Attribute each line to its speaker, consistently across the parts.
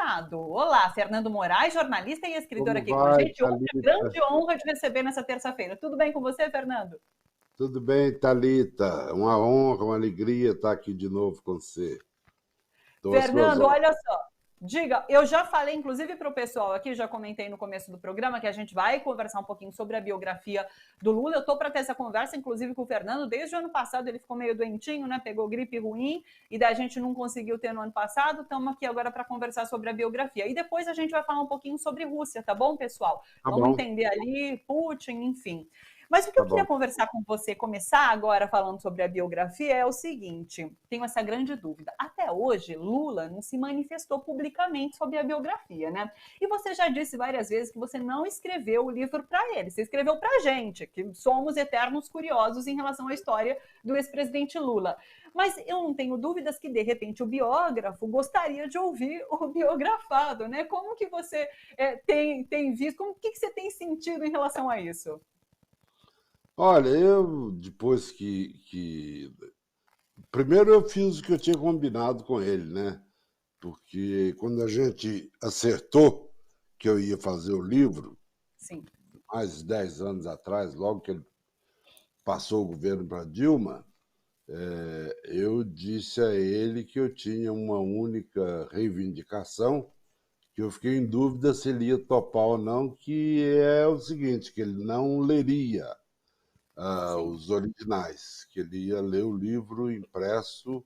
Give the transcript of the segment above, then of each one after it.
Speaker 1: convidado. Olá, Fernando Moraes, jornalista e escritor
Speaker 2: Como
Speaker 1: aqui com a
Speaker 2: vai,
Speaker 1: gente. Hoje,
Speaker 2: Thalita?
Speaker 1: grande honra de receber nessa terça-feira. Tudo bem com você, Fernando?
Speaker 2: Tudo bem, Thalita? Uma honra, uma alegria estar aqui de novo com você. Estou às suas
Speaker 1: Fernando,
Speaker 2: ordens.
Speaker 1: olha só. Diga, eu já falei, inclusive, para o pessoal aqui, já comentei no começo do programa, que a gente vai conversar um pouquinho sobre a biografia do Lula. Eu estou para ter essa conversa, inclusive, com o Fernando. Desde o ano passado ele ficou meio doentinho, né? Pegou gripe ruim, e daí a gente não conseguiu ter no ano passado. Estamos aqui agora para conversar sobre a biografia. E depois a gente vai falar um pouquinho sobre Rússia, tá bom, pessoal?
Speaker 2: Tá
Speaker 1: Vamos
Speaker 2: bom,
Speaker 1: entender ali, Putin, enfim. Mas o que
Speaker 2: tá
Speaker 1: eu queria
Speaker 2: bom.
Speaker 1: conversar com você, começar agora falando sobre a biografia, é o seguinte: tenho essa grande dúvida. Até hoje, Lula não se manifestou publicamente sobre a biografia, né? E você já disse várias vezes que você não escreveu o livro para ele, você escreveu para a gente, que somos eternos curiosos em relação à história do ex-presidente Lula. Mas eu não tenho dúvidas que, de repente, o biógrafo gostaria de ouvir o biografado, né? Como que você tem visto, como que você tem sentido em relação a isso?
Speaker 2: Olha, eu depois que... Primeiro eu fiz o que eu tinha combinado com ele, né? Porque quando a gente acertou que eu ia fazer o livro,
Speaker 1: Sim.
Speaker 2: mais de 10 anos atrás, logo que ele passou o governo para Dilma, eu disse a ele que eu tinha uma única reivindicação, que eu fiquei em dúvida se ele ia topar ou não, que é o seguinte, que ele não leria
Speaker 1: Sim,
Speaker 2: os originais, que ele ia ler o livro impresso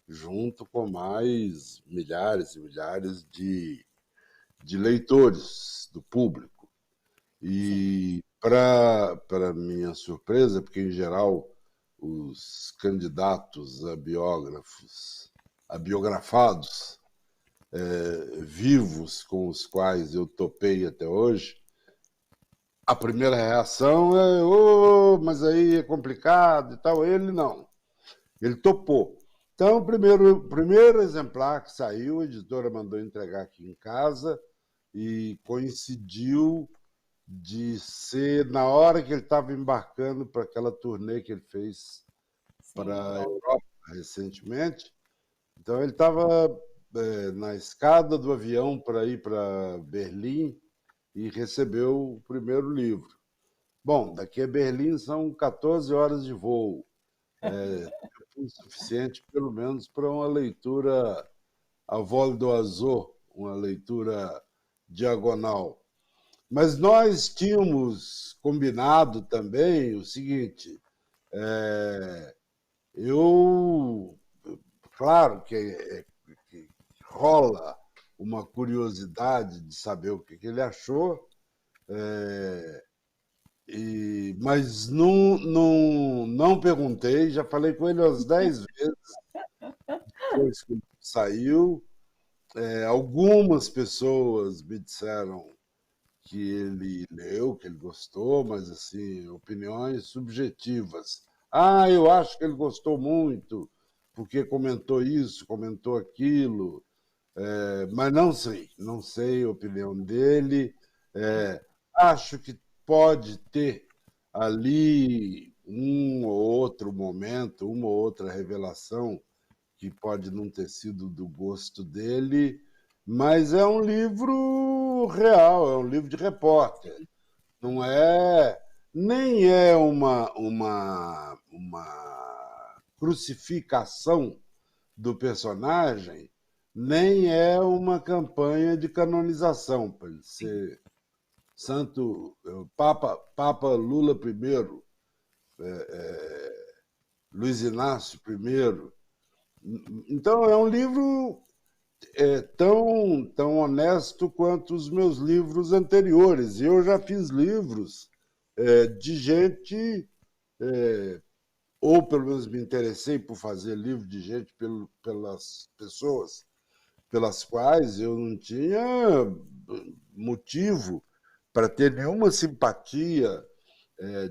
Speaker 2: junto com mais milhares e milhares de leitores, do público.
Speaker 1: sim,
Speaker 2: E, para minha surpresa, porque, em geral, os candidatos a biógrafos, a biografados, vivos com os quais eu topei até hoje, a primeira reação é: oh, mas aí é complicado e tal. Ele não, ele topou. Então, o primeiro exemplar que saiu, a editora mandou entregar aqui em casa e coincidiu de ser na hora que ele estava embarcando para aquela turnê que ele fez
Speaker 1: sim,
Speaker 2: para a
Speaker 1: Europa.
Speaker 2: Europa recentemente. Então, ele estava na escada do avião para ir para Berlim e recebeu o primeiro livro. Bom, daqui a Berlim são 14 horas de voo, tempo suficiente, pelo menos, para uma leitura a vol d'oiseau, uma leitura diagonal. Mas nós tínhamos combinado também o seguinte: é, eu, claro que rola uma curiosidade de saber o que ele achou, mas não perguntei, já falei com ele umas 10 vezes depois que ele saiu. Algumas pessoas me disseram que ele leu, que ele gostou, mas assim, opiniões subjetivas. Ah, eu acho que ele gostou muito, porque comentou isso, comentou aquilo, mas não sei a opinião dele. Acho que pode ter ali um ou outro momento, uma ou outra revelação que pode não ter sido do gosto dele, mas é um livro real, é um livro de repórter. Não é, nem é uma crucificação do personagem, nem é uma campanha de canonização para ele
Speaker 1: Sim.
Speaker 2: ser santo, Papa Lula I, Luiz Inácio I. Então é um livro tão honesto quanto os meus livros anteriores. E eu já fiz livros de gente, ou pelo menos me interessei por fazer livro de gente pelas pessoas pelas quais eu não tinha motivo para ter nenhuma simpatia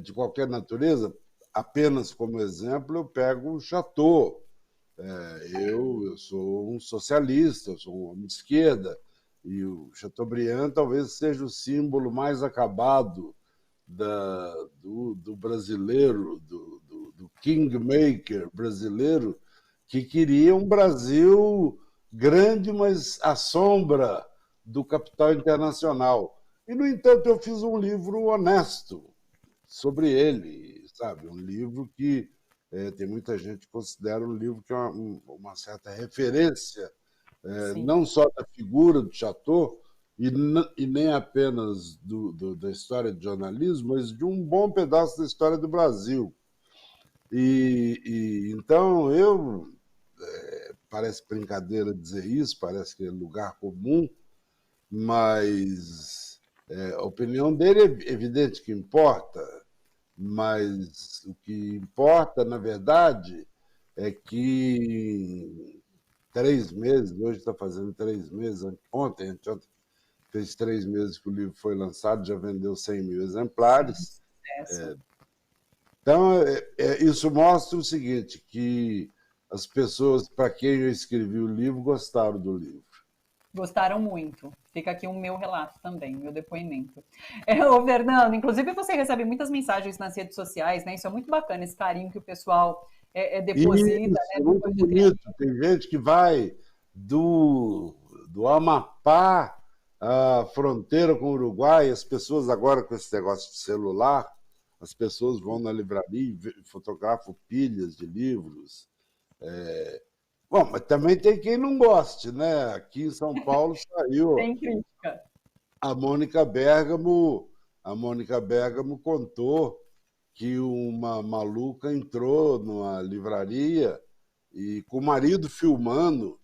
Speaker 2: de qualquer natureza. Apenas como exemplo, eu pego o Chateau. Eu sou um socialista, eu sou um homem de esquerda, e o Chateaubriand talvez seja o símbolo mais acabado do brasileiro, do kingmaker brasileiro, que queria um Brasil grande, mas à sombra do capital internacional. E, no entanto, eu fiz um livro honesto sobre ele, sabe? Um livro que tem muita gente que considera um livro que é uma certa referência,
Speaker 1: Sim.
Speaker 2: não só da figura do Chateau, e nem apenas da história do jornalismo, mas de um bom pedaço da história do Brasil. Então, parece brincadeira dizer isso, parece que é lugar comum, mas a opinião dele é evidente que importa, mas o que importa, na verdade, é que em 3 meses, hoje está fazendo 3 meses, ontem fez 3 meses que o livro foi lançado, já vendeu 100 mil
Speaker 1: Sim,
Speaker 2: exemplares.
Speaker 1: sucesso.
Speaker 2: Então, isso mostra o seguinte, que as pessoas para quem eu escrevi o livro gostaram do livro.
Speaker 1: Gostaram muito. Fica aqui o meu relato também, o meu depoimento. Ô, Fernando, inclusive você recebe muitas mensagens nas redes sociais, né? Isso é muito bacana, esse carinho que o pessoal deposita,
Speaker 2: Isso,
Speaker 1: né?
Speaker 2: é muito
Speaker 1: Depois de ter.
Speaker 2: bonito. Tem gente que vai do Amapá à fronteira com o Uruguai, as pessoas agora com esse negócio de celular, as pessoas vão na livraria e fotografam pilhas de livros. Bom, mas também tem quem não goste, né? Aqui em São Paulo saiu
Speaker 1: Sem crítica.
Speaker 2: a Mônica Bergamo, a Mônica Bergamo contou que uma maluca entrou numa livraria e, com o marido filmando,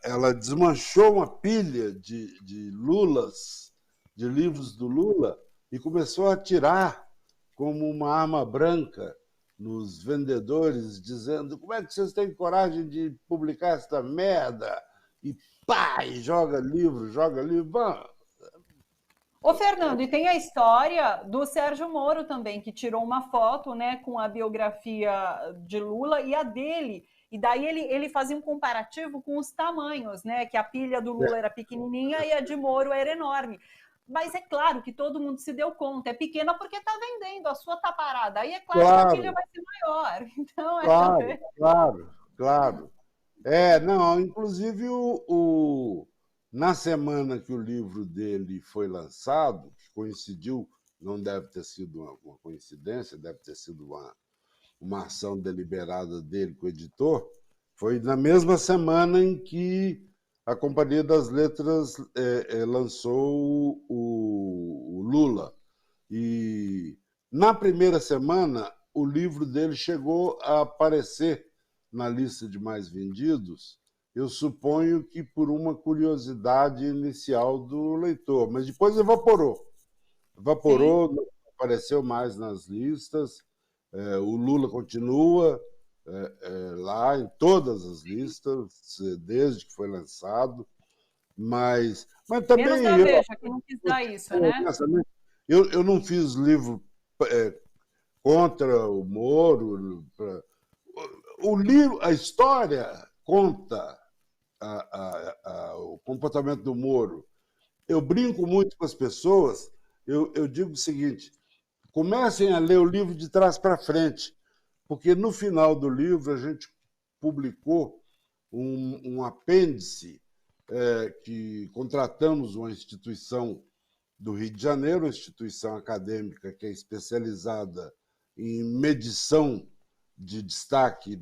Speaker 2: ela desmanchou uma pilha de Lulas, de livros do Lula, e começou a atirar como uma arma branca nos vendedores, dizendo: como é que vocês têm coragem de publicar esta merda? E pá, e joga livro, joga livro. Bom,
Speaker 1: Ô, Fernando, e tem a história do Sérgio Moro também, que tirou uma foto, né, com a biografia de Lula e a dele. E daí ele fazia um comparativo com os tamanhos, né? Que a pilha do Lula era pequenininha e a de Moro era enorme. Mas é claro que todo mundo se deu conta, é pequena porque está vendendo, a sua está parada. Aí é claro que a pilha
Speaker 2: claro,
Speaker 1: vai ser maior. Então,
Speaker 2: claro, claro, claro. Não, inclusive na semana que o livro dele foi lançado, que coincidiu, não deve ter sido uma coincidência, deve ter sido uma ação deliberada dele com o editor, foi na mesma semana em que a Companhia das Letras lançou o Lula. E na primeira semana, o livro dele chegou a aparecer na lista de mais vendidos, eu suponho que por uma curiosidade inicial do leitor, mas depois evaporou.
Speaker 1: sim.
Speaker 2: Evaporou, não apareceu mais nas listas. O Lula continua lá em todas as listas, desde que foi lançado,
Speaker 1: Menos
Speaker 2: também
Speaker 1: da Veja, que não quis dar isso, né?
Speaker 2: honestamente, eu não fiz livro contra o Moro. O livro, a história conta o comportamento do Moro. Eu brinco muito com as pessoas, eu digo o seguinte: comecem a ler o livro de trás para frente, porque no final do livro a gente publicou um apêndice que contratamos uma instituição do Rio de Janeiro, uma instituição acadêmica que é especializada em medição de destaque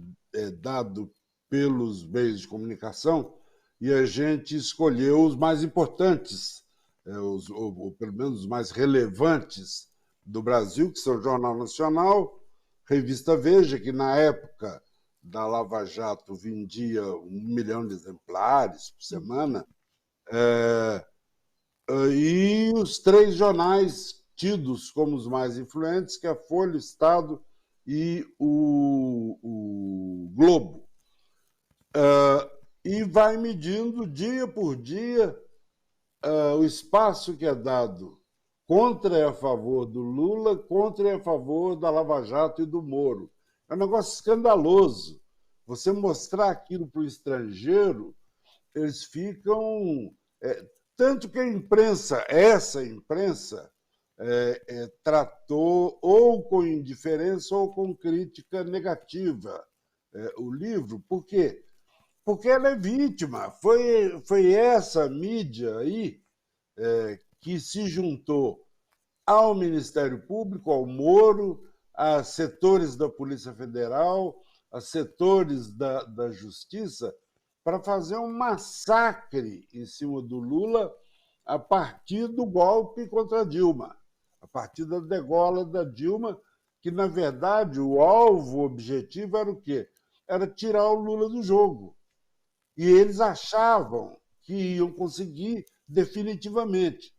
Speaker 2: dado pelos meios de comunicação, e a gente escolheu os mais importantes, ou pelo menos os mais relevantes do Brasil, que são o Jornal Nacional, Revista Veja, que na época da Lava Jato vendia 1 milhão de exemplares por semana, e os 3 jornais tidos como os mais influentes, que é a Folha, o Estado e o Globo. E vai medindo dia por dia o espaço que é dado contra e a favor do Lula, contra e a favor da Lava Jato e do Moro. É um negócio escandaloso. Você mostrar aquilo para o estrangeiro, eles ficam. Tanto que a imprensa, essa imprensa, tratou ou com indiferença ou com crítica negativa o livro. Por quê? porque ela é vítima. Foi essa mídia aí que se juntou ao Ministério Público, ao Moro, a setores da Polícia Federal, a setores da Justiça, para fazer um massacre em cima do Lula a partir do golpe contra Dilma, a partir da degola da Dilma, que, na verdade, o alvo o objetivo era o quê? Era tirar o Lula do jogo. E eles achavam que iam conseguir definitivamente.